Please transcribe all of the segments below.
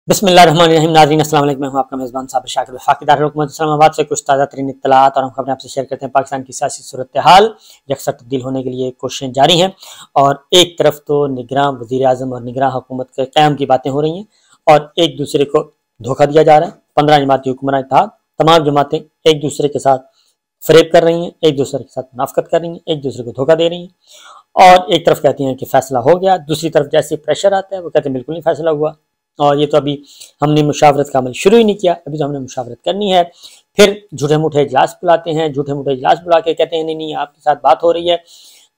बिस्मिल्लाहिर्रहमानिर्रहीम। नाज़रीन अस्सलाम वालेकुम, मैं हूं आपका मेज़बान साबिर शाकिर। वफाकी दारुल हुकूमत इस्लामाबाद से कुछ ताज़ा तरीन इत्तलात और हम खबरें आपसे शेयर करते हैं। पाकिस्तान की सियासी सूरत हाल यकसर तब्दील होने के लिए कोशिशें जारी हैं और एक तरफ तो निगरान वज़ीर आज़म और निगरान हुकूमत के क़याम की बातें हो रही हैं और एक दूसरे को धोखा दिया जा रहा है। 15 जमाती हुक्मरान इत्तेहाद, तमाम जमातें एक दूसरे के साथ फरेब कर रही हैं, एक दूसरे के साथ मुनाफकत कर रही हैं, एक दूसरे को धोखा दे रही हैं और एक तरफ कहती हैं कि फैसला हो गया, दूसरी तरफ जैसे प्रेशर आता है वो कहते हैं बिल्कुल नहीं फैसला हुआ और ये तो अभी हमने मुशावरत का अमल शुरू ही नहीं किया, अभी तो हमने मुशावरत करनी है। फिर झूठे मूठे इजलास बुलाते हैं, झूठे मूठे इजलास बुला के कहते हैं नहीं नहीं आपके साथ बात हो रही है।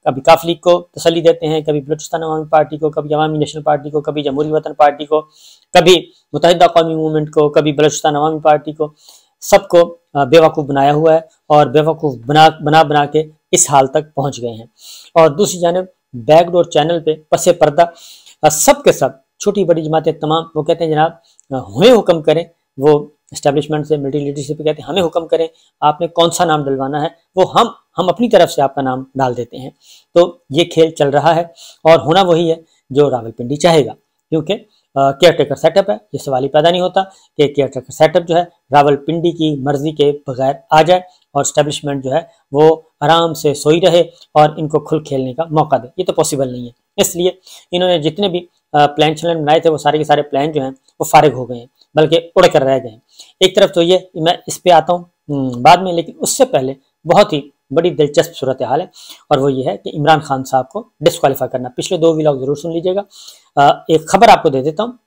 कभी काफ लीग को तसल्ली देते हैं, कभी बलूचिस्तान अवामी पार्टी को, कभी अवामी नेशनल पार्टी को, कभी जमहूरी वतन पार्टी को, कभी मुत्तहिदा कौमी मूवमेंट को, कभी बलूचिस्तान अवामी पार्टी को। सबको बेवकूफ़ बनाया हुआ है और बेवकूफ़ बना के इस हाल तक पहुंच गए हैं। और दूसरी जानब बैकडोर चैनल पे पसे पर्दा सब के सब छोटी बड़ी जमातें तमाम वो कहते हैं जनाब हमें हुक्म करें, वो इस्टेब्लिशमेंट से मिलिट्री लीडरशिप पे कहते हैं हमें हुक्म करें, आपने कौन सा नाम डलवाना है वो हम अपनी तरफ से आपका नाम डाल देते हैं। तो ये खेल चल रहा है और होना वही है जो रावलपिंडी चाहेगा, क्योंकि केयर टेकर सेटअप है। ये सवाल ही पैदा नहीं होता कि केयर टेकर सेटअप जो है रावलपिंडी की मर्जी के बगैर आ जाए और इस्टेब्लिशमेंट जो है वो आराम से सोई रहे और इनको खुल खेलने का मौका दे। ये तो पॉसिबल नहीं है, इसलिए इन्होंने जितने भी प्लान चलन बनाए थे वो सारे के सारे प्लान जो हैं वो फारिग हो गए हैं, बल्कि उड़ कर रह गए हैं। एक तरफ तो ये मैं इस पे आता हूँ बाद में, लेकिन उससे पहले बहुत ही बड़ी दिलचस्प सूरत हाल है और वो ये है कि इमरान खान साहब को डिस्क्वालीफाई करना। पिछले 2 व्लॉग जरूर सुन लीजिएगा। एक खबर आपको दे देता हूँ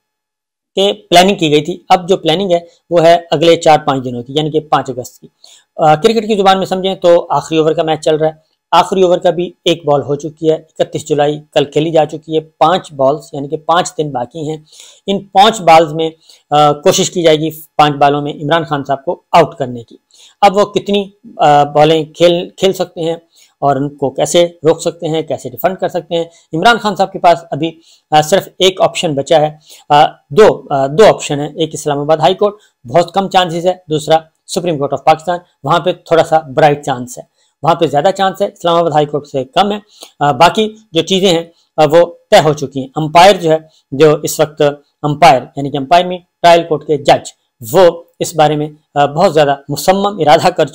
कि प्लानिंग की गई थी, अब जो प्लानिंग है वो है अगले 4-5 दिनों की, यानी कि 5 अगस्त की। क्रिकेट की जुबान में समझें तो आखिरी ओवर का मैच चल रहा है, आखिरी ओवर का भी एक बॉल हो चुकी है, 31 जुलाई कल खेली जा चुकी है। 5 बॉल्स यानी कि 5 दिन बाकी हैं। इन 5 बॉल्स में कोशिश की जाएगी 5 बॉलों में इमरान खान साहब को आउट करने की। अब वो कितनी बॉलें खेल सकते हैं और उनको कैसे रोक सकते हैं, कैसे डिफेंड कर सकते हैं। इमरान खान साहब के पास अभी सिर्फ एक ऑप्शन बचा है, दो ऑप्शन है। एक इस्लामाबाद हाई कोर्ट, बहुत कम चांसेस है, दूसरा सुप्रीम कोर्ट ऑफ पाकिस्तान, वहां पे थोड़ा सा ब्राइट चांस है, वहां पे ज्यादा चांस है, इस्लामाबाद हाई कोर्ट से कम है। बाकी जो चीजें हैं वो तय हो चुकी हैं। अंपायर जो है, जो इस वक्त अंपायर यानी कि अंपायर में ट्रायल कोर्ट के जज, वो इस बारे में बहुत ज्यादा मुसम्मम इरादा कर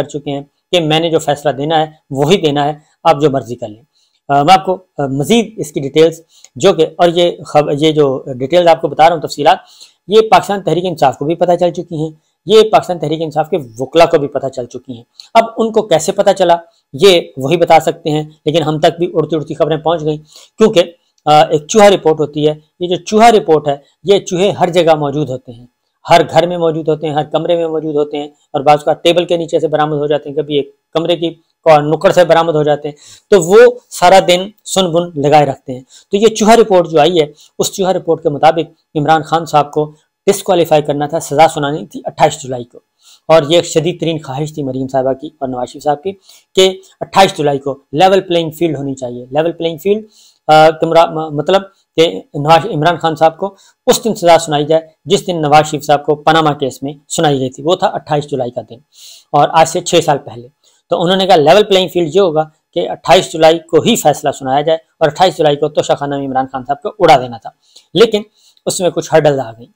चुके हैं कि मैंने जो फैसला देना है वही देना है, आप जो मर्जी कर लें। मैं आपको मजीद इसकी डिटेल्स जो कि और ये जो डिटेल्स आपको बता रहा हूँ तफसीलात, ये पाकिस्तान तहरीक इंसाफ को भी पता चल चुकी हैं, ये पाकिस्तान तहरीक इंसाफ के वकला को भी पता चल चुकी हैं। अब उनको कैसे पता चला ये वही बता सकते हैं, लेकिन हम तक भी उड़ती उड़ती खबरें पहुंच गई, क्योंकि एक चूहा रिपोर्ट होती है। ये जो चूहा रिपोर्ट है, ये चूहे हर जगह मौजूद होते हैं, हर घर में मौजूद होते हैं, हर कमरे में मौजूद होते हैं और बाज़ का टेबल के नीचे से बरामद हो जाते हैं, कभी एक कमरे की नुक्कड़ से बरामद हो जाते हैं। तो वो सारा दिन सुन बुन लगाए रखते हैं। तो ये चूहा रिपोर्ट जो आई है, उस चूहा रिपोर्ट के मुताबिक इमरान खान साहब को डिस्क्वालीफाई करना था, सजा सुनानी थी 28 जुलाई को। और ये एक शदीद तरीन ख्वाहिश थी मरीम साहिबा की और नवाज शरीफ साहब की कि 28 जुलाई को लेवल प्लेइंग फील्ड होनी चाहिए। लेवल प्लेइंग फील्ड मतलब कि इमरान खान साहब को उस दिन सजा सुनाई जाए जिस दिन नवाज शरीफ साहब को पनामा केस में सुनाई गई थी, वो था 28 जुलाई का दिन और आज से 6 साल पहले। तो उन्होंने कहा लेवल प्लेइंग फील्ड ये होगा कि 28 जुलाई को ही फैसला सुनाया जाए और 28 जुलाई को तोशाखाना में इमरान खान साहब को उड़ा देना था। लेकिन उसमें कुछ हर्डल्स आ गई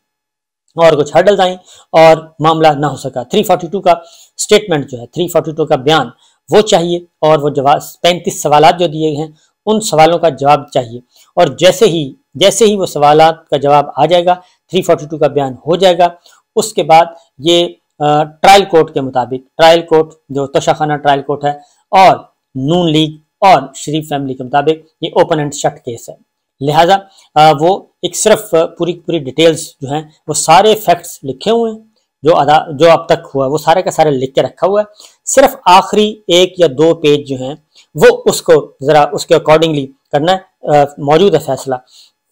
और कुछ हर्डल्स आई और मामला ना हो सका। 342 का स्टेटमेंट जो है, 342 का बयान वो चाहिए और वो जवाब 35 सवाल जो दिए हैं उन सवालों का जवाब चाहिए। और जैसे ही वो सवालात का जवाब आ जाएगा, 342 का बयान हो जाएगा, उसके बाद ये ट्रायल कोर्ट के मुताबिक, ट्रायल कोर्ट जो तोशाखाना ट्रायल कोर्ट है और नून लीग और शरीफ फैमिली के मुताबिक ये ओपन एंड शट केस है। लिहाजा वो एक सिर्फ पूरी डिटेल्स जो हैं वो सारे फैक्ट्स लिखे हुए हैं, जो अब तक हुआ वो सारे का सारे लिख के रखा हुआ है। सिर्फ आखिरी 1 या 2 पेज जो हैं वो उसको जरा उसके अकॉर्डिंगली करना है, मौजूद है फैसला,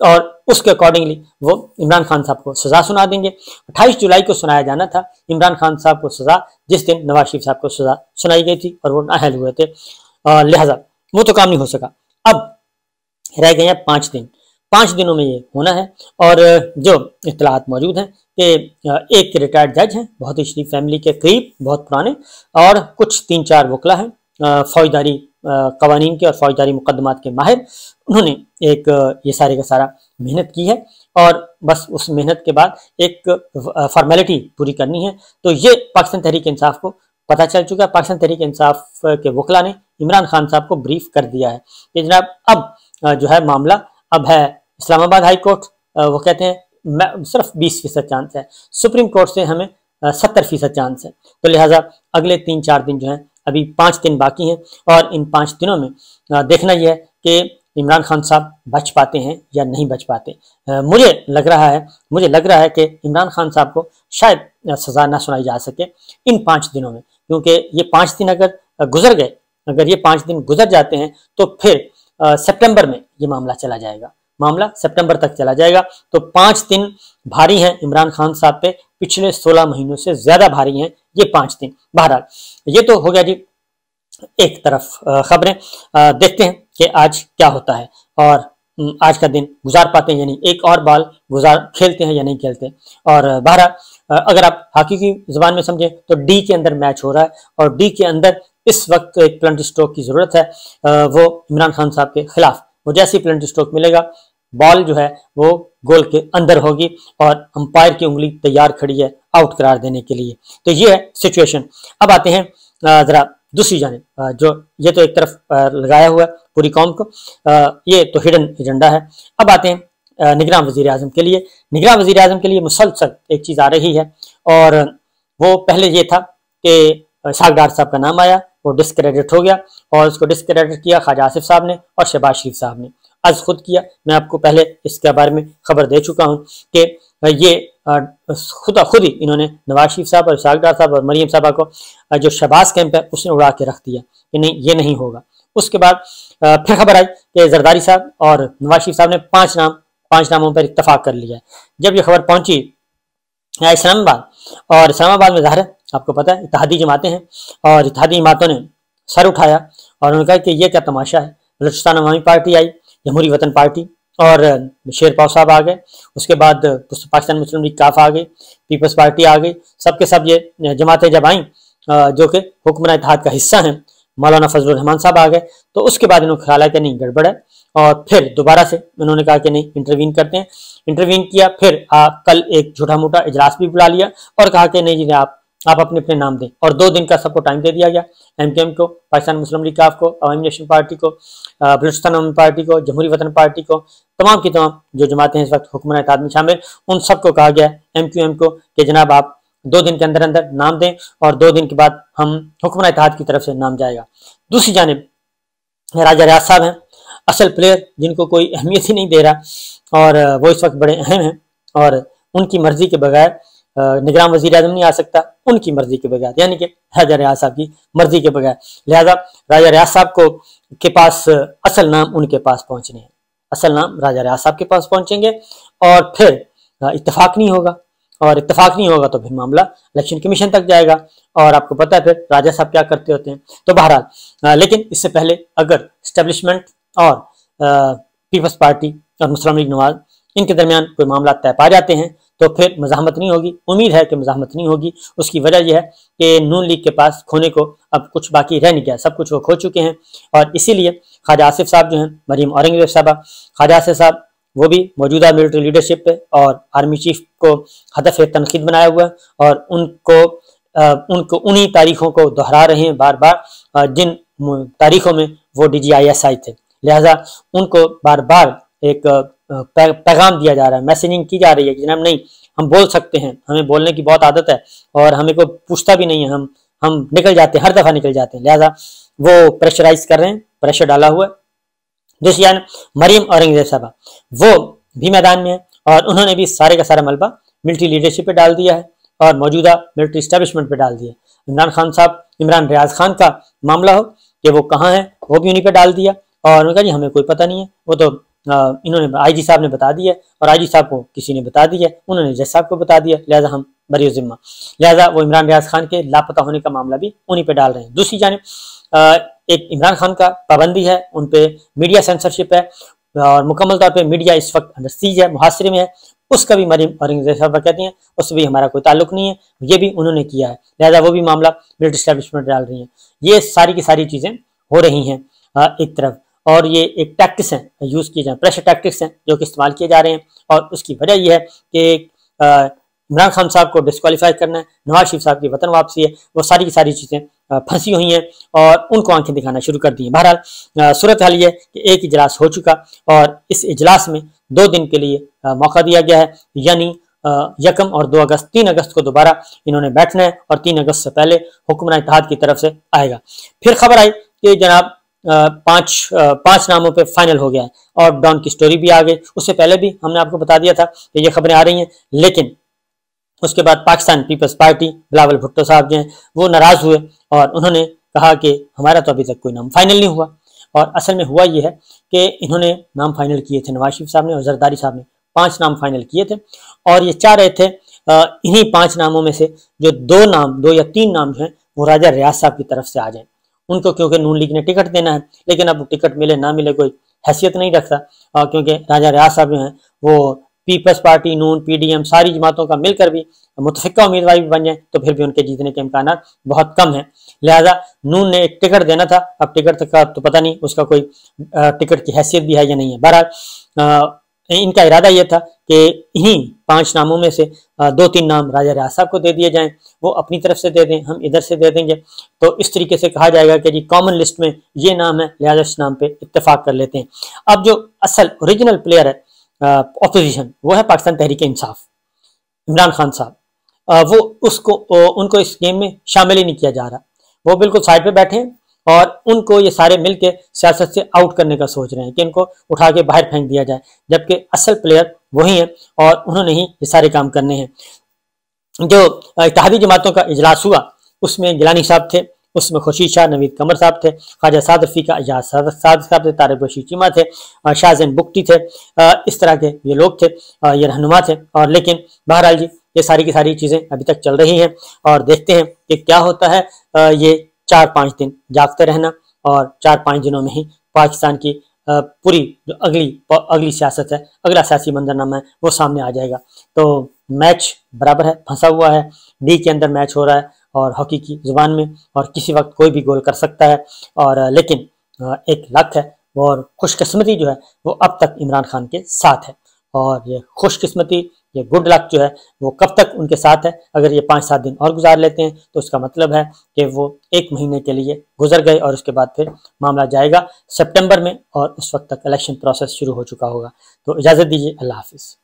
और उसके अकॉर्डिंगली वो इमरान खान साहब को सजा सुना देंगे। 28 जुलाई को सुनाया जाना था इमरान खान साहब को सजा, जिस दिन नवाज शरीफ साहब को सजा सुनाई गई थी और वो नाअहल हुए थे, लिहाजा वो तो काम नहीं हो सका। अब रह गए हैं 5 दिन, 5 दिनों में ये होना है। और जो इत्तलात मौजूद हैं कि एक रिटायर्ड जज हैं, बहुत ही शरीफ फैमिली के करीब, बहुत पुराने, और कुछ 3-4 वकला हैं, फौजदारी कवानीन के और फौजदारी मुकदमात के माहिर, उन्होंने एक ये सारे का सारा मेहनत की है और बस उस मेहनत के बाद एक फॉर्मेलिटी पूरी करनी है। तो ये पाकिस्तान तहरीक इंसाफ को पता चल चुका है। पाकिस्तान तहरीक इंसाफ के वकला ने इमरान खान साहब को ब्रीफ कर दिया है कि जनाब अब जो है मामला अब है इस्लामाबाद हाई कोर्ट, वो कहते हैं सिर्फ 20% चांस है, सुप्रीम कोर्ट से हमें 70% चांस है। तो लिहाजा अगले 3-4 दिन जो है, अभी 5 दिन बाकी हैं और इन 5 दिनों में देखना यह है कि इमरान खान साहब बच पाते हैं या नहीं बच पाते। मुझे लग रहा है कि इमरान खान साहब को शायद सजा ना सुनाई जा सके इन 5 दिनों में, क्योंकि ये 5 दिन अगर गुजर गए, अगर ये 5 दिन गुजर जाते हैं तो फिर सितंबर में ये मामला चला जाएगा, मामला सितंबर तक चला जाएगा। तो 5 दिन भारी हैं इमरान खान साहब पे, पिछले 16 महीनों से ज्यादा भारी हैं ये 5 दिन। बहरहाल ये तो हो गया जी एक तरफ खबरें। देखते हैं कि आज क्या होता है और आज का दिन गुजार पाते हैं यानी एक और बॉल खेलते हैं या नहीं खेलते। और बहरहाल अगर आप हॉकी की जुबान में समझें तो डी के अंदर मैच हो रहा है और डी के अंदर इस वक्त एक प्लेंटी स्ट्रोक की जरूरत है, वो इमरान खान साहब के खिलाफ। वो जैसे ही प्लेंटी स्ट्रोक मिलेगा, बॉल जो है वो गोल के अंदर होगी और अंपायर की उंगली तैयार खड़ी है आउट करार देने के लिए। तो ये है सिचुएशन। अब आते हैं जरा दूसरी जानिब, जो ये तो एक तरफ लगाया हुआ है पूरी कौम को, ये तो हिडन एजेंडा है। अब आते हैं निगरान वजीर आजम के लिए। निगरान वजीर आजम के लिए मुसलसल एक चीज आ रही है और वो पहले ये था कि इसहाक डार साहब का नाम आया, वो डिस्क्रेडिट हो गया और उसको डिस्क्रेडिट किया ख्वाजा आसिफ साहब ने और शहबाज शरीफ साहब ने। आज खुद किया, मैं आपको पहले इसके बारे में खबर दे चुका हूं कि ये खुद ही इन्होंने नवाज शरीफ साहब और इसहाक डार साहब और मरियम साहबा को जो शहबाज कैंप है उसने उड़ा के रख दिया कि नहीं ये नहीं होगा। उसके बाद फिर खबर आई कि जरदारी साहब और नवाज शरीफ साहब ने 5 नामों पर इत्तफाक कर लिया है। जब ये खबर पहुंची इस्लामाबाद, और इस्लामाबाद में ज़ाहिर है आपको पता है इत्तेहादी जमातें हैं और इत्तेहादी जमातों ने सर उठाया और उन्होंने कहा कि ये क्या तमाशा है। बलूचिस्तान अवामी पार्टी आई, जमहूरी वतन पार्टी और शेरपाव साहब आ गए, उसके बाद पाकिस्तान मुस्लिम लीग काफ आ गई, पीपल्स पार्टी आ गई, सबके सब ये जमातें जब आई जो कि हुक्मरान इत्तेहाद का हिस्सा हैं, मौलाना फजलुर रहमान साहब आ गए। तो उसके बाद इन्होंने ख्याल है कि नहीं गड़बड़ है और फिर दोबारा से उन्होंने कहा कि नहीं इंटरवीन करते हैं। इंटरवीन किया, फिर कल एक छोटा मोटा इजलास भी बुला लिया और कहा कि नहीं जी आप अपने अपने नाम दें और 2 दिन का सबको टाइम दे दिया गया, एमकेएम को, पाकिस्तान मुस्लिम लीग काफ को, अवामी नेशनल पार्टी को, बलूचिस्तान अवामी पार्टी को, जमहूरी वतन पार्टी को, तमाम की तमाम जो जमातें इस वक्त हुक्मरान इत्तेहाद में शामिल, उन सबको कहा गया एमक्यूएम को कि जनाब आप 2 दिन के अंदर अंदर नाम दें और 2 दिन के बाद हम हुक्मरान इत्तेहाद की तरफ से नाम जाएगा। दूसरी जानिब राजा रियाज साहब हैं, असल प्लेयर जिनको कोई अहमियत ही नहीं दे रहा और वो इस वक्त बड़े अहम हैं और उनकी मर्जी के बगैर निगरान वजीर आजम नहीं आ सकता, उनकी मर्जी के बगैर, यानी कि राजा रियाज साहब की मर्जी के बगैर। लिहाजा राजा रियाज साहब को के पास असल नाम उनके पास पहुंचने हैं, असल नाम राजा रियाज साहब के पास पहुंचेंगे और फिर इत्तेफाक नहीं होगा और इत्तेफाक नहीं होगा तो फिर मामला इलेक्शन कमीशन तक जाएगा और आपको पता है फिर राजा साहब क्या करते होते हैं। तो बहरहाल लेकिन इससे पहले अगर एस्टेब्लिशमेंट और पीपल्स पार्टी और मुस्लिम लीग नवाज इनके दरमियान कोई मामला तय पा जाते हैं तो फिर मज़ाहमत नहीं होगी। उम्मीद है कि मज़ाहमत नहीं होगी। उसकी वजह यह है कि नून लीग के पास खोने को अब कुछ बाकी रह नहीं गया, सब कुछ वो खो चुके हैं और इसीलिए ख्वाजा आसिफ साहब जो हैं, मरीम औरंगजेब साहबा, ख्वाजा आसिफ साहब वो भी मौजूदा मिलिट्री लीडरशिप पे और आर्मी चीफ को हदफ तनकीद बनाया हुआ है और उनको उन्हीं तारीखों को दोहरा रहे हैं बार बार जिन तारीखों में वो DGISI थे। लिहाजा उनको बार बार एक पैगाम दिया जा रहा है, मैसेजिंग की जा रही है कि जनाब नहीं हम बोल सकते हैं, हमें बोलने की बहुत आदत है और हमें कोई पूछता भी नहीं है, हम निकल जाते हैं, हर दफा निकल जाते हैं। लिहाजा वो प्रेशराइज कर रहे हैं, प्रेशर डाला हुआ है। दूसरी जान मरीम औरंगजेब साहबा वो भी मैदान में है और उन्होंने भी सारे का सारा मलबा मिलिट्री लीडरशिप पे डाल दिया है और मौजूदा मिलिट्री इस्टेब्लिशमेंट पे डाल दिया है। इमरान खान साहब, इमरान रियाज खान का मामला हो कि वो कहाँ है वो भी उन्हीं पे डाल दिया और उन्होंने कहा जी हमें कोई पता नहीं है, वो तो इन्होंने IG साहब ने बता दिया और IG साहब को किसी ने बता दिया, उन्होंने जज साहब को बता दिया, लिहाजा हम बरी जिम्मा। लिहाजा वो इमरान रियाज खान के लापता होने का मामला भी उन्हीं पे डाल रहे हैं। दूसरी जानिब एक इमरान खान का पाबंदी है, उन पे मीडिया सेंसरशिप है और मुकम्मल तौर पे मीडिया इस वक्त अंडर सीज है, मुहासरे में है। उसका भी मरीम औरंगजेब साहब कहती हैं उससे भी हमारा कोई ताल्लुक नहीं है, ये भी उन्होंने किया है। लिहाजा वो भी मामला मिलिट्री एस्टेब्लिशमेंट डाल रही है। ये सारी की सारी चीज़ें हो रही हैं एक तरफ, और ये एक टैक्टिक्स हैं यूज़ किए जाए, प्रेशर टैक्टिक्स हैं जो कि इस्तेमाल किए जा रहे हैं। और उसकी वजह यह है कि इमरान खान साहब को डिस्क्वालीफाई करना है, नवाज शरीफ साहब की वतन वापसी है, वो सारी की सारी चीज़ें फंसी हुई हैं और उनको आंखें दिखाना शुरू कर दी हैं। बहरहाल सूरत हाल ये है कि एक इजलास हो चुका और इस इजलास में 2 दिन के लिए मौका दिया गया है, यानी 1 और 2 अगस्त, 3 अगस्त को दोबारा इन्होंने बैठना है और 3 अगस्त से पहले हुक्मरान इत्तेहाद की तरफ से आएगा। फिर खबर आई कि जनाब 5 नामों पे फाइनल हो गया है और डॉन की स्टोरी भी आ गई। उससे पहले भी हमने आपको बता दिया था कि ये खबरें आ रही हैं, लेकिन उसके बाद पाकिस्तान पीपल्स पार्टी, बिलावल भुट्टो साहब जो हैं वो नाराज हुए और उन्होंने कहा कि हमारा तो अभी तक कोई नाम फाइनल नहीं हुआ। और असल में हुआ ये है कि इन्होंने नाम फाइनल किए थे, नवाज शरीफ साहब ने और जरदारी साहब ने 5 नाम फाइनल किए थे और ये चाह रहे थे इन्हीं 5 नामों में से जो 2 या 3 नाम जो हैं वो राजा रियाज साहब की तरफ से आ जाएं। उनको क्योंकि नून लीग ने टिकट देना है, लेकिन अब टिकट मिले ना मिले कोई हैसियत नहीं रखता, क्योंकि राजा रियाज साहब जो हैं वो पीपल्स पार्टी, नून, पीडीएम सारी जमातों का मिलकर भी मुतफिका उम्मीदवार भी बन जाए तो फिर भी उनके जीतने के इम्कान बहुत कम है। लिहाजा नून ने एक टिकट देना था, अब टिकट तक का तो पता नहीं उसका कोई टिकट की हैसियत भी है या नहीं है। बहरहाल इनका इरादा यह था कि इन्हीं 5 नामों में से 2-3 नाम राजा रियाज साहब को दे दिए जाएं, वो अपनी तरफ से दे दें, हम इधर से दे देंगे, तो इस तरीके से कहा जाएगा कि जी कॉमन लिस्ट में ये नाम है, लिहाजा इस नाम पे इत्तेफाक कर लेते हैं। अब जो असल ओरिजिनल प्लेयर है ऑपोजिशन, वो है पाकिस्तान तहरीक इंसाफ, इमरान खान साहब, वो उनको इस गेम में शामिल ही नहीं किया जा रहा। वो बिल्कुल साइड पे बैठे हैं और उनको ये सारे मिलके सियासत से आउट करने का सोच रहे हैं कि इनको उठा के बाहर फेंक दिया जाए, जबकि असल प्लेयर वही है और उन्होंने ही ये सारे काम करने हैं। जो इत्तेहादी जमातों का इजलास हुआ उसमें गिलानी साहब थे, उसमें खुर्शीद शाह, नवीद कमर साहब थे, ख्वाजा साद रफीका, एजाज साद साहब थे, तारिक बशीर चीमा थे, शाहजैन बुख्ती थे, इस तरह के ये लोग थे, ये रहनुमा थे। और लेकिन बहरहाल जी ये सारी की सारी चीज़ें अभी तक चल रही हैं और देखते हैं कि क्या होता है। ये 4-5 दिन जागते रहना और 4-5 दिनों में ही पाकिस्तान की पूरी जो अगली सियासत है, अगला सियासी मंजरनामा है, वो सामने आ जाएगा। तो मैच बराबर है, फंसा हुआ है, डी के अंदर मैच हो रहा है और हॉकी की जुबान में, और किसी वक्त कोई भी गोल कर सकता है। और लेकिन एक लक है और खुशकिस्मती जो है वो अब तक इमरान खान के साथ है, और ये खुशकिस्मती, ये गुड लक जो है वो कब तक उनके साथ है। अगर ये 5-7 दिन और गुजार लेते हैं तो उसका मतलब है कि वो 1 महीने के लिए गुजर गए और उसके बाद फिर मामला जाएगा सितंबर में और उस वक्त तक इलेक्शन प्रोसेस शुरू हो चुका होगा। तो इजाज़त दीजिए, अल्लाह हाफिज़।